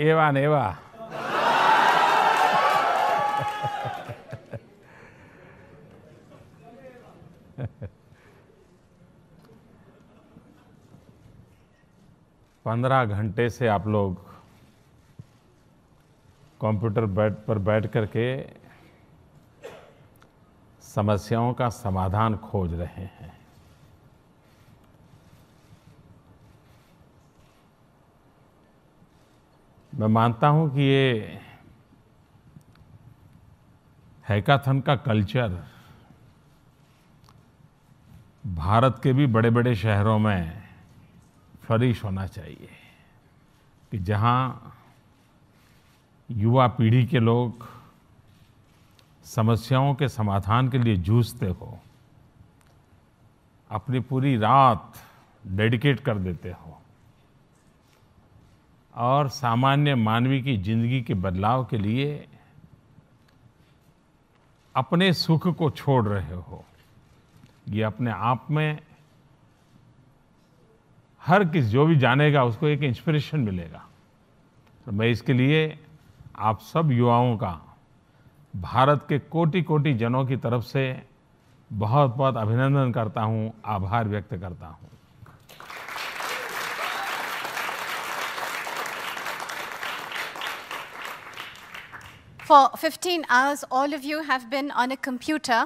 एवा नेवा। पंद्रह घंटे से आप लोग कंप्यूटर पर बैठ करके समस्याओं का समाधान खोज रहे हैं। मैं मानता हूं कि ये हैकाथन का कल्चर भारत के भी बड़े-बड़े शहरों में फ्लरिश होना चाहिए, कि जहां युवा पीढ़ी के लोग समस्याओं के समाधान के लिए जूझते हो, अपनी पूरी रात डेडिकेट कर देते हो और सामान्य मानवी की जिंदगी के बदलाव के लिए अपने सुख को छोड़ रहे हो। ये अपने आप में हर किसी जो भी जानेगा उसको एक इंस्पिरेशन मिलेगा। तो मैं इसके लिए आप सब युवाओं का भारत के कोटि-कोटि जनों की तरफ से बहुत-बहुत अभिनंदन करता हूं, आभार व्यक्त करता हूं। For 15 hours, all of you have been on a computer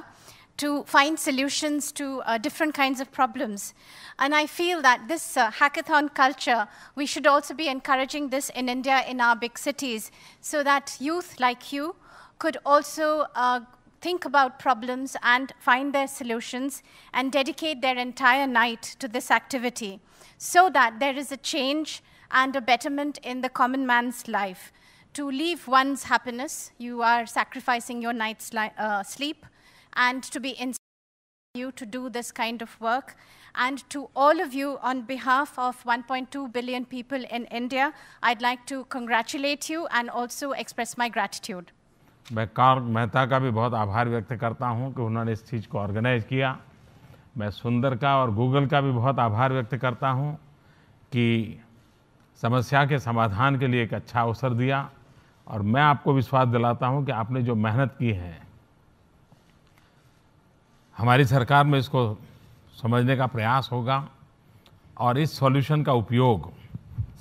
to find solutions to different kinds of problems. And I feel that this hackathon culture, we should also be encouraging this in India, in our big cities, so that youth like you could also think about problems and find their solutions and dedicate their entire night to this activity, so that there is a change and a betterment in the common man's life. To leave one's happiness, you are sacrificing your night's sleep, and to be inspiring you to do this kind of work. And to all of you, on behalf of 1.2 billion people in India, I'd like to congratulate you and also express my gratitude. मैं cork Mehta का भी बहुत आभार व्यक्त करता हूं कि उन्होंने इस चीज़ को ऑर्गेनाइज किया। मैं सुंदर का और गूगल का भी बहुत आभार व्यक्त करता हूं कि समस्या के समाधान के लिए एक अच्छा अवसर दिया। और मैं आपको विश्वास दिलाता हूं कि आपने जो मेहनत की है, हमारी सरकार में इसको समझने का प्रयास होगा और इस सॉल्यूशन का उपयोग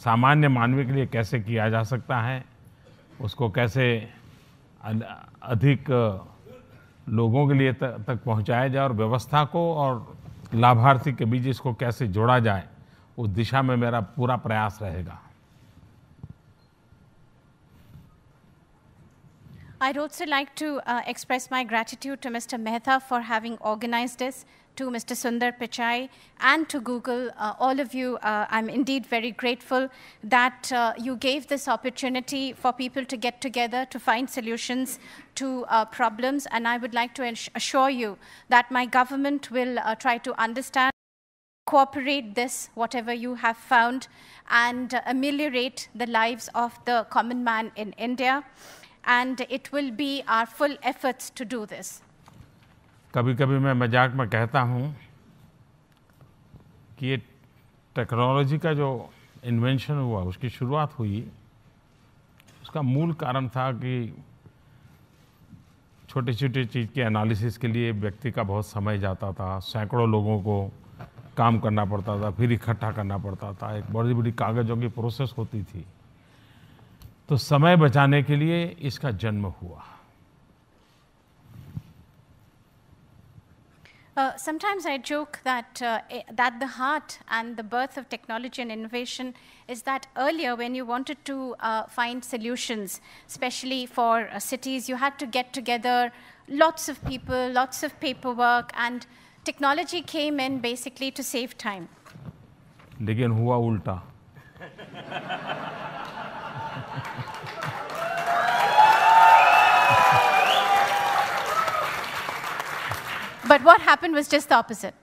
सामान्य मानवी के लिए कैसे किया जा सकता है, उसको कैसे अधिक लोगों के लिए तक पहुंचाया जाए और व्यवस्था को और लाभार्थी के बीच इसको कैसे जोड़ा जाए, उस दिशा में मेरा पूरा प्रयास रहेगा। I'd also like to express my gratitude to Mr. Mehta for having organized this, to Mr. Sundar Pichai, and to Google. All of you, I'm indeed very grateful that you gave this opportunity for people to get together to find solutions to problems. And I would like to assure you that my government will try to understand, cooperate this, whatever you have found, and ameliorate the lives of the common man in India. And it will be our full efforts to do this. कभी-कभी मैं मजाक में कहता हूं कि ये technology का जो इन्वेंशन हुआ, उसकी शुरुआत हुई, उसका मूल कारण था कि छोटी-छोटी चीज़ के एनालिसिस के लिए व्यक्ति का बहुत समय जाता था, सैकड़ों लोगों को काम करना पड़ता था, फिर इकट्ठा करना पड़ता था, एक बड़ी-बड़ी कागज़ों की प्रोसेस होती थी। तो समय बचाने के लिए इसका जन्म हुआ। Sometimes I joke that that the heart and the birth of technology and innovation is that earlier when you wanted to find solutions, especially for cities, you had to get together lots of people, lots of paperwork, and technology came in basically to save time. लेकिन हुआ उल्टा। But what happened was just the opposite.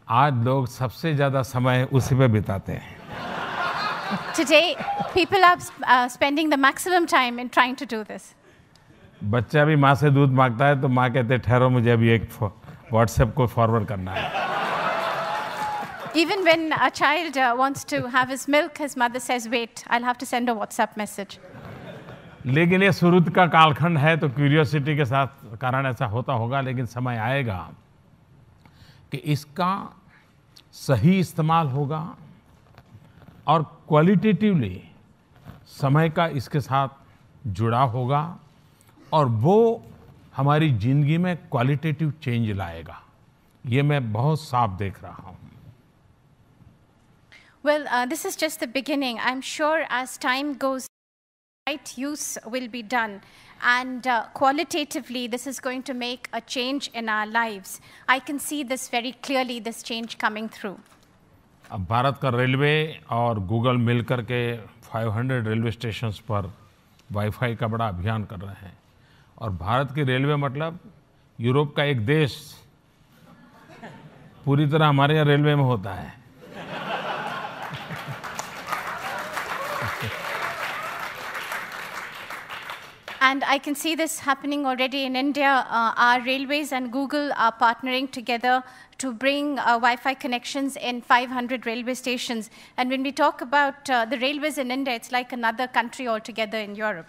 आज लोग सबसे ज़्यादा समय उसी पे बिताते हैं। Today, people are spending the maximum time in trying to do this. बच्चा भी माँ से दूध मांगता है तो माँ कहते हैं ठहरो मुझे अभी एक व्हाट्सएप को फॉरवर्ड करना है। Even when a child wants to have his milk, his mother says, wait, I'll have to send a WhatsApp message. लेकिन ये शुरू का कालखंड है तो क्यूरियोसिटी के साथ कारण ऐसा होता होगा, लेकिन समय आएगा कि इसका सही इस्तेमाल होगा और क्वालिटेटिवली समय का इसके साथ जुड़ाव होगा और वो हमारी ज़िंदगी में क्वालिटेटिव चेंज लाएगा। ये मैं बहुत साफ देख रहा हूँ। Well, this is just the beginning. I'm sure as time goes, right use will be done. And qualitatively, this is going to make a change in our lives. I can see this very clearly, this change coming through. अब भारत का railway और Google मिलकर के 500 railway stations पर wifi का बड़ा अभियान कर रहे हैं। और भारत की रेलवे मतलब यूरोप का एक देश पूरी तरह हमारे यहाँ रेलवे में होता है। And I can see this happening already in India. Our railways and Google are partnering together to bring Wi-Fi connections in 500 railway stations. And when we talk about the railways in India, it's like another country altogether in Europe.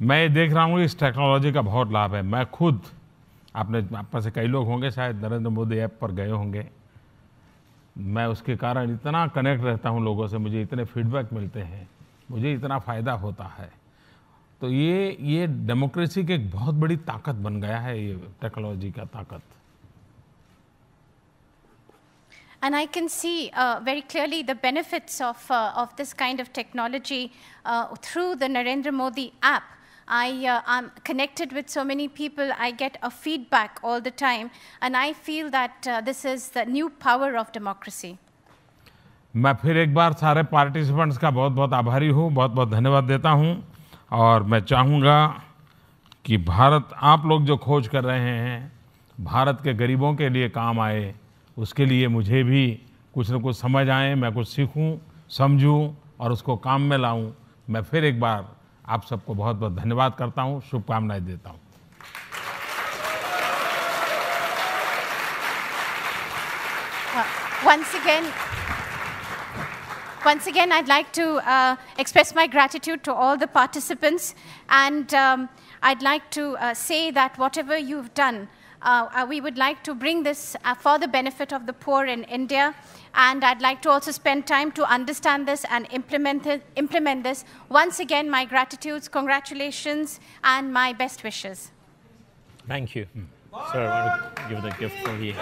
मैं देख रहा हूँ इस technology का बहुत लाभ है। मैं खुद आप में से कई लोग होंगे शायद नरेंद्र मोदी ऐप पर गए होंगे। मैं उसके कारण इतना कनेक्ट रहता हूँ लोगों से, मुझे इतने फीडबैक मिलते हैं, मुझे इतना फ़ायदा होता है। तो ये डेमोक्रेसी की एक बहुत बड़ी ताकत बन गया है, ये टेक्नोलॉजी का ताकत। And I can see very clearly the benefits of this kind of technology through the Narendra Modi app. I'm connected with so many people. I get a feedback all the time, and I feel that this is the new power of democracy. मैं फिर एक बार सारे participants का बहुत-बहुत आभारी हूँ, बहुत-बहुत धन्यवाद देता हूँ और मैं चाहूँगा कि भारत आप लोग जो खोज कर रहे हैं, भारत के गरीबों के लिए काम आए, उसके लिए मुझे भी कुछ न कुछ समझ आए, मैं कुछ सीखूं, समझूं और उसको काम में लाऊं। मैं फिर एक बार आप सबको बहुत-बहुत धन्यवाद करता हूं, शुभकामनाएं देता हूं। Once again, I'd like to express my gratitude to all the participants, and I'd like to say that whatever you've done, we would like to bring this for the benefit of the poor in India, and I'd like to also spend time to understand this and implement this. Once again, my gratitudes, congratulations, and my best wishes. Thank you. Sir, I want to give the gift for you.